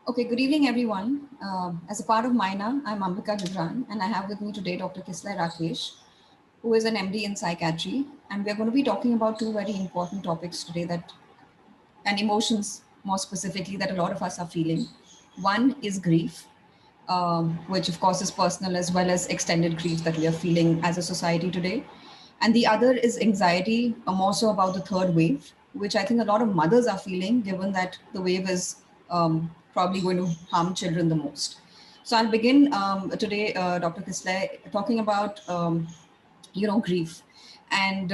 Okay, good evening, everyone. As a part of MINA, I'm Ambika Gibran, and I have with me today Dr. Kisla Rakesh, who is an MD in psychiatry. And we're going to be talking about two very important topics today and emotions more specifically that a lot of us are feeling. One is grief, which of course is personal as well as extended grief that we are feeling as a society today. And the other is anxiety, more so about the third wave, which I think a lot of mothers are feeling given that the wave is probably going to harm children the most. So I'll begin today, Dr. Kisle, talking about grief, and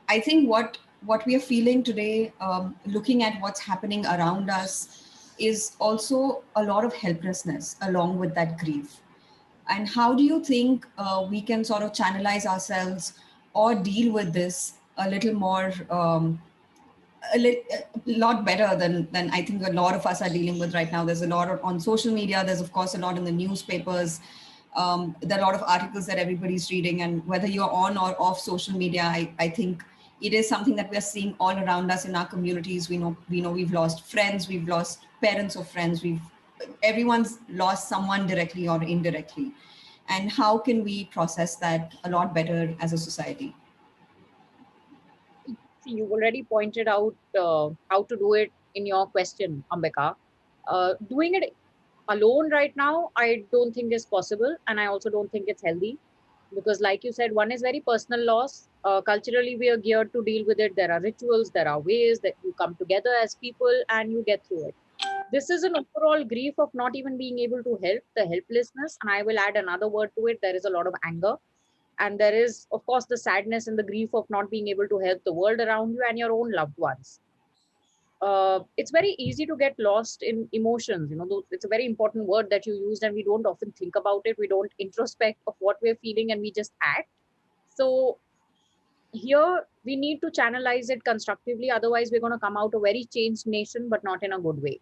I think what we are feeling today, looking at what's happening around us, is also a lot of helplessness along with that grief. And how do you think we can sort of channelize ourselves or deal with this a little more, a lot better than I think a lot of us are dealing with right now? There's a lot on social media. There's of course a lot in the newspapers. There are a lot of articles that everybody's reading, and whether you're on or off social media, I think it is something that we're seeing all around us in our communities. We know we've lost friends, we've lost parents of friends, everyone's lost someone directly or indirectly. And how can we process that a lot better as a society? See, you've already pointed out how to do it in your question, Ambika. Doing it alone right now, I don't think is possible, and I also don't think it's healthy because, like you said, one is very personal loss. Culturally, we are geared to deal with it. There are rituals, there are ways that you come together as people and you get through it. This is an overall grief of not even being able to help, the helplessness, and I will add another word to it. There is a lot of anger, and there is, of course, the sadness and the grief of not being able to help the world around you and your own loved ones. It's very easy to get lost in emotions. It's a very important word that you used, and we don't often think about it. We don't introspect of what we're feeling, and we just act. So here we need to channelize it constructively. Otherwise, we're going to come out a very changed nation, but not in a good way.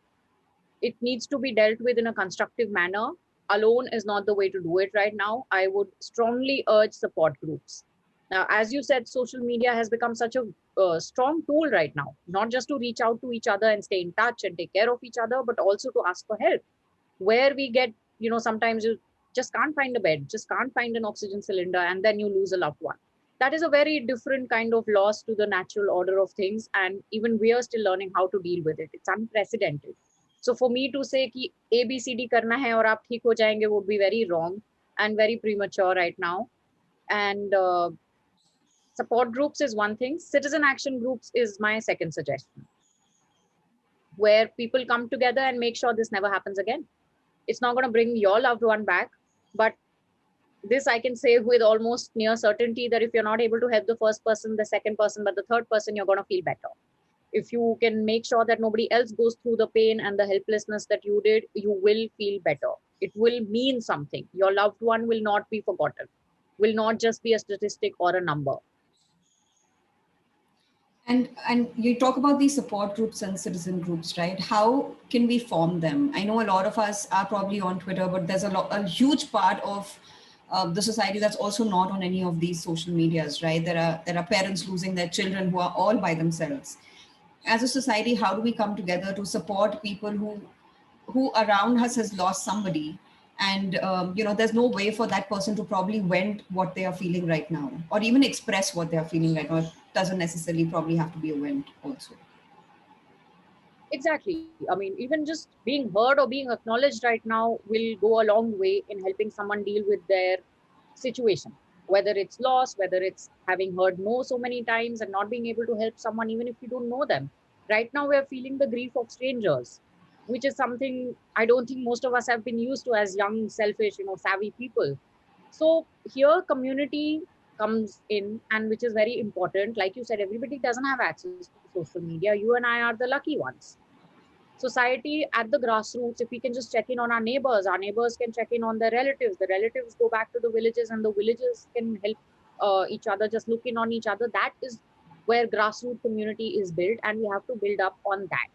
It needs to be dealt with in a constructive manner. Alone is not the way to do it right now. I would strongly urge support groups. Now, as you said, social media has become such a strong tool right now, not just to reach out to each other and stay in touch and take care of each other, but also to ask for help. Where we get, sometimes you just can't find a bed, just can't find an oxygen cylinder, and then you lose a loved one. That is a very different kind of loss to the natural order of things. And even we are still learning how to deal with it. It's unprecedented. So for me to say कि ABCD करना है और आप ठीक हो जाएंगे would be very wrong and very premature right now. And support groups is one thing. Citizen action groups is my second suggestion, where people come together and make sure this never happens again. It's not going to bring your loved one back, but this I can say with almost near certainty that if you're not able to help the first person, the second person, but the third person, you're going to feel better. If you can make sure that nobody else goes through the pain and the helplessness that you did, you will feel better. It will mean something. Your loved one will not be forgotten, will not just be a statistic or a number. And you talk about these support groups and citizen groups, right? How can we form them? I know a lot of us are probably on Twitter, but there's a huge part of the society that's also not on any of these social medias, right? There are parents losing their children who are all by themselves. As a society, how do we come together to support people who around us has lost somebody, and there's no way for that person to probably vent what they are feeling right now, or even express what they are feeling right now. It doesn't necessarily probably have to be a vent also. Exactly. I mean, even just being heard or being acknowledged right now will go a long way in helping someone deal with their situation, whether it's loss, whether it's having heard no so many times and not being able to help someone, even if you don't know them. Right now, we're feeling the grief of strangers, which is something I don't think most of us have been used to as young, selfish, savvy people. So here, community comes in, and which is very important. Like you said, everybody doesn't have access to social media. You and I are the lucky ones. Society at the grassroots, if we can just check in on our neighbors can check in on their relatives, the relatives go back to the villages, and the villages can help each other, just look in on each other. That is where grassroots community is built, and we have to build up on that.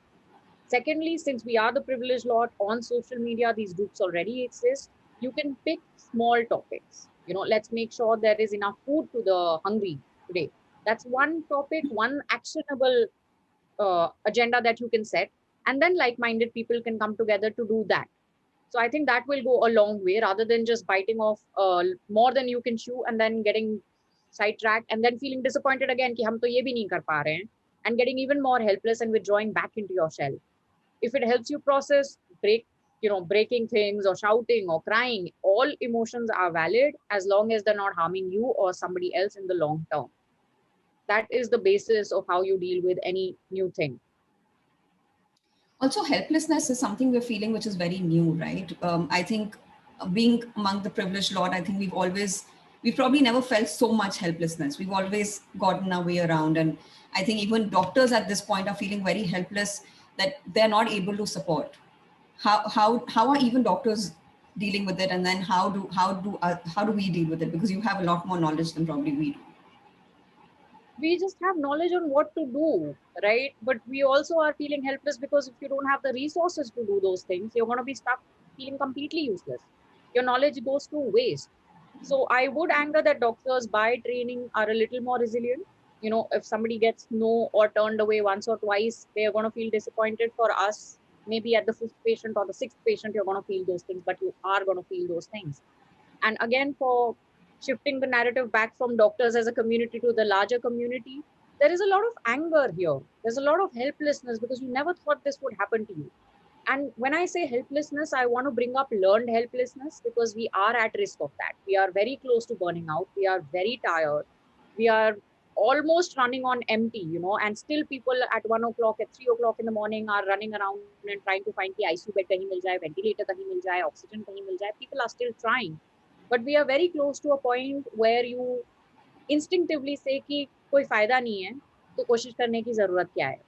Secondly, since we are the privileged lot on social media, these groups already exist. You can pick small topics. Let's make sure there is enough food to the hungry today. That's one topic, one actionable agenda that you can set. and then like-minded people can come together to do that. So I think that will go a long way, rather than just biting off more than you can chew and then getting sidetracked and then feeling disappointed again कि हम तो ये भी नहीं कर पा रहे हैं, and getting even more helpless and withdrawing back into your shell. If it helps you process, breaking things or shouting or crying, all emotions are valid as long as they're not harming you or somebody else in the long term. That is the basis of how you deal with any new thing. Also, helplessness is something we're feeling which is very new, right? I think being among the privileged lot, I think we've probably never felt so much helplessness. We've always gotten our way around. And I think even doctors at this point are feeling very helpless that they're not able to support. How are even doctors dealing with it? And then how do we deal with it? Because you have a lot more knowledge than probably we do. We just have knowledge on what to do, right? But we also are feeling helpless because if you don't have the resources to do those things, you're going to be stuck feeling completely useless. Your knowledge goes to waste. So I would anger that doctors by training are a little more resilient. If somebody gets no or turned away once or twice, they are going to feel disappointed. For us, maybe at the fifth patient or the sixth patient, you're going to feel those things, but you are going to feel those things. And again, for shifting the narrative back from doctors as a community to the larger community, there is a lot of anger here. There's a lot of helplessness because you never thought this would happen to you. And when I say helplessness, I want to bring up learned helplessness because we are at risk of that. We are very close to burning out. We are very tired. We are almost running on empty, and still people at 1 o'clock, at 3 o'clock in the morning are running around and trying to find the ICU bed kahin mil jaye, ventilator kahin mil jaye, oxygen kahin mil jaye. People are still trying. But we are very close to a point where you instinctively say कि कोई फायदा नहीं है, तो कोशिश करने की जरूरत क्या है?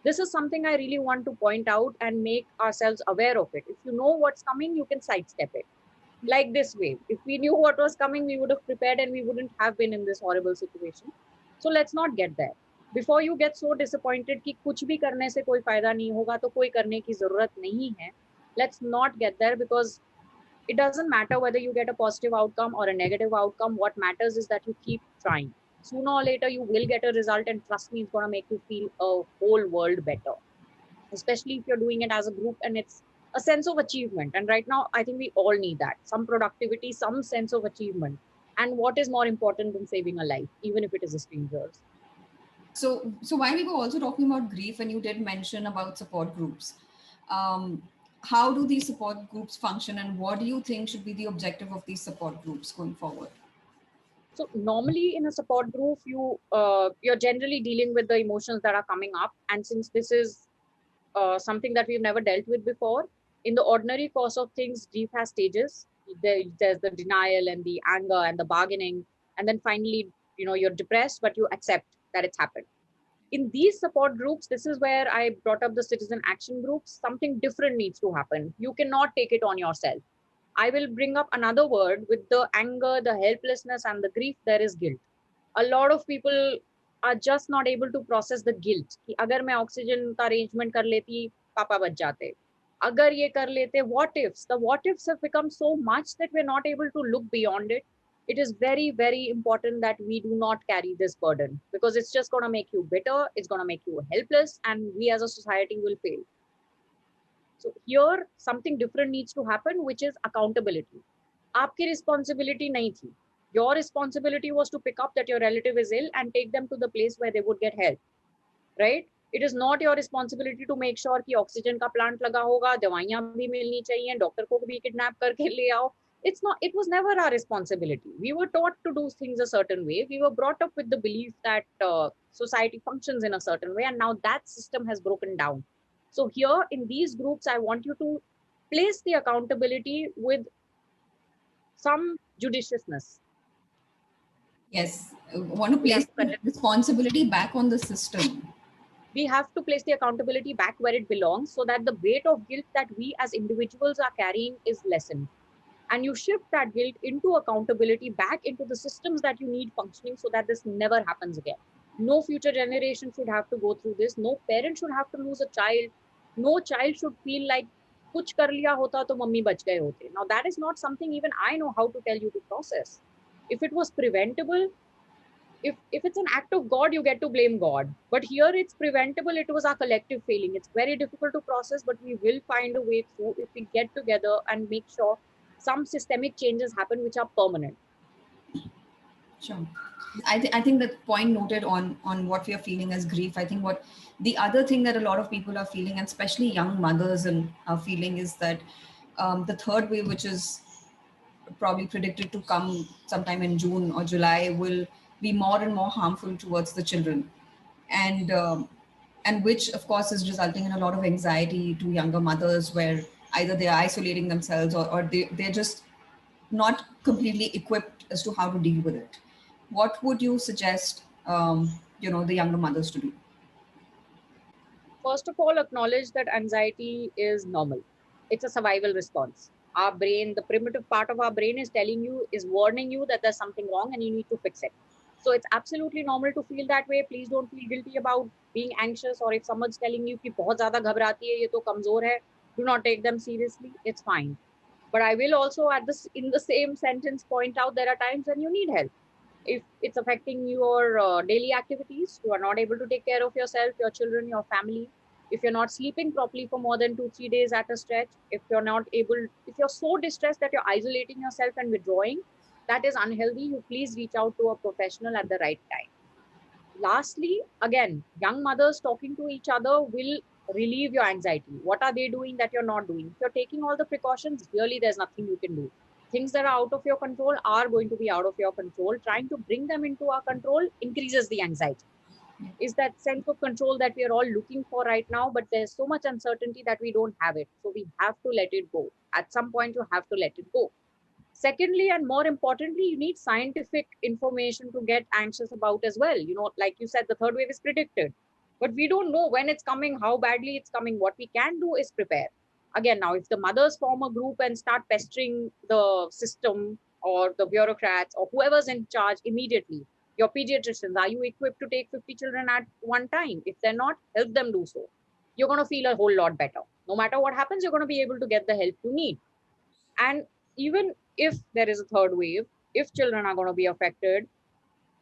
This is something I really want to point out and make ourselves aware of it. If you know what's coming, you can sidestep it. Like this wave. If we knew what was coming, we would have prepared and we wouldn't have been in this horrible situation. So let's not get there. Before you get so disappointed कि कुछ भी करने से कोई फायदा नहीं होगा, तो कोई करने की जरूरत नहीं है. Let's not get there because it doesn't matter whether you get a positive outcome or a negative outcome. What matters is that you keep trying. Sooner or later, you will get a result, and trust me, it's going to make you feel a whole world better, especially if you're doing it as a group and it's a sense of achievement. And right now, I think we all need that, some productivity, some sense of achievement. And what is more important than saving a life, even if it is a stranger's? So while we were also talking about grief, and you did mention about support groups, how do these support groups function, and what do you think should be the objective of these support groups going forward? So normally in a support group, you're generally dealing with the emotions that are coming up. And since this is something that we've never dealt with before, in the ordinary course of things, grief has stages. There's the denial and the anger and the bargaining. And then finally, you're depressed, but you accept that it's happened. In these support groups, this is where I brought up the citizen action groups. Something different needs to happen. You cannot take it on yourself. I will bring up another word. With the anger, the helplessness, and the grief, there is guilt. A lot of people are just not able to process the guilt. कि अगर मैं oxygen का arrangement कर लेती, पापा बच जाते. अगर ये कर लेते, what ifs? The what ifs have become so much that we're not able to look beyond it. It is very, very important that we do not carry this burden because it's just going to make you bitter. It's going to make you helpless, and we as a society will fail. So here, something different needs to happen, which is accountability. आपकी responsibility नहीं थी. Your responsibility was to pick up that your relative is ill and take them to the place where they would get help, right? It is not your responsibility to make sure कि oxygen का plant लगा होगा, दवाइयाँ भी मिलनी चाहिए, doctor को भी kidnap करके ले आओ. It was never our responsibility. We were taught to do things a certain way. We were brought up with the belief that society functions in a certain way, and now that system has broken down. So here in these groups, I want you to place the accountability with some judiciousness. Yes, I want to place the responsibility back on the system. We have to place the accountability back where it belongs so that the weight of guilt that we as individuals are carrying is lessened. And you shift that guilt into accountability back into the systems that you need functioning so that this never happens again. No future generation should have to go through this. No parent should have to lose a child. No child should feel like kuch kar liya hota to mummy bach gaye hote. Now that is not something even I know how to tell you to process. If it was preventable, if it's an act of God, you get to blame God. But here it's preventable. It was our collective failing. It's very difficult to process, but we will find a way through if we get together and make sure some systemic changes happen which are permanent. Sure. I think that point noted on what we are feeling as grief. I think what the other thing that a lot of people are feeling, and especially young mothers and are feeling, is that the third wave, which is probably predicted to come sometime in June or July, will be more and more harmful towards the children, and which of course is resulting in a lot of anxiety to younger mothers, where either they are isolating themselves, or they're just not completely equipped as to how to deal with it. What would you suggest, the younger mothers to do? First of all, acknowledge that anxiety is normal. It's a survival response. Our brain, the primitive part of our brain, is warning you that there's something wrong and you need to fix it. So it's absolutely normal to feel that way. Please don't feel guilty about being anxious, or if someone's telling you कि बहुत ज़्यादा घबराती है, ये तो कमजोर है, do not take them seriously. It's fine. But I will also in the same sentence point out there are times when you need help. If it's affecting your daily activities, you are not able to take care of yourself, your children, your family, if you're not sleeping properly for more than 2-3 days at a stretch, if you're so distressed that you're isolating yourself and withdrawing, that is unhealthy. You please reach out to a professional at the right time. Lastly, again, young mothers talking to each other will relieve your anxiety. What are they doing that you're not doing? If you're taking all the precautions, really there's nothing you can do. Things that are out of your control are going to be out of your control. Trying to bring them into our control increases the anxiety. Is that sense of control that we are all looking for right now, but there's so much uncertainty that we don't have it. So we have to let it go. At some point, you have to let it go. Secondly, and more importantly, you need scientific information to get anxious about as well. Like you said, the third wave is predicted, but we don't know when it's coming, how badly it's coming. What we can do is prepare. Again, now, if the mothers form a group and start pestering the system or the bureaucrats or whoever's in charge immediately, your pediatricians, are you equipped to take 50 children at one time? If they're not, help them do so. You're going to feel a whole lot better. No matter what happens, you're going to be able to get the help you need. And even if there is a third wave, if children are going to be affected,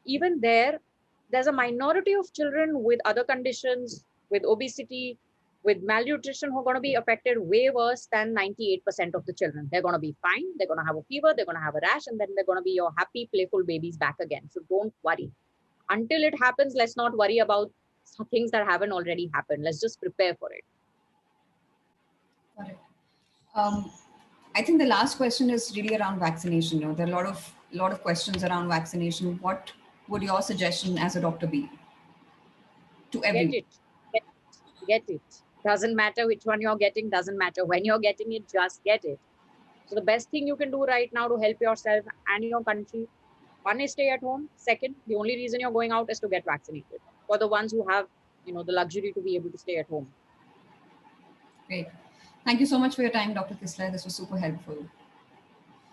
even there's a minority of children with other conditions, with obesity, with malnutrition, who are going to be affected way worse than 98% of the children. They're going to be fine. They're going to have a fever. They're going to have a rash, and then they're going to be your happy, playful babies back again. So don't worry. Until it happens, let's not worry about things that haven't already happened. Let's just prepare for it. Got it. I think the last question is really around vaccination. There are a lot of questions around vaccination. What would your suggestion as a doctor be to everyone? Get it. Doesn't matter which one you're getting. Doesn't matter when you're getting it. Just get it. So the best thing you can do right now to help yourself and your country, one is stay at home. Second, the only reason you're going out is to get vaccinated. For the ones who have, the luxury to be able to stay at home. Great. Thank you so much for your time, Dr. Kislai. This was super helpful.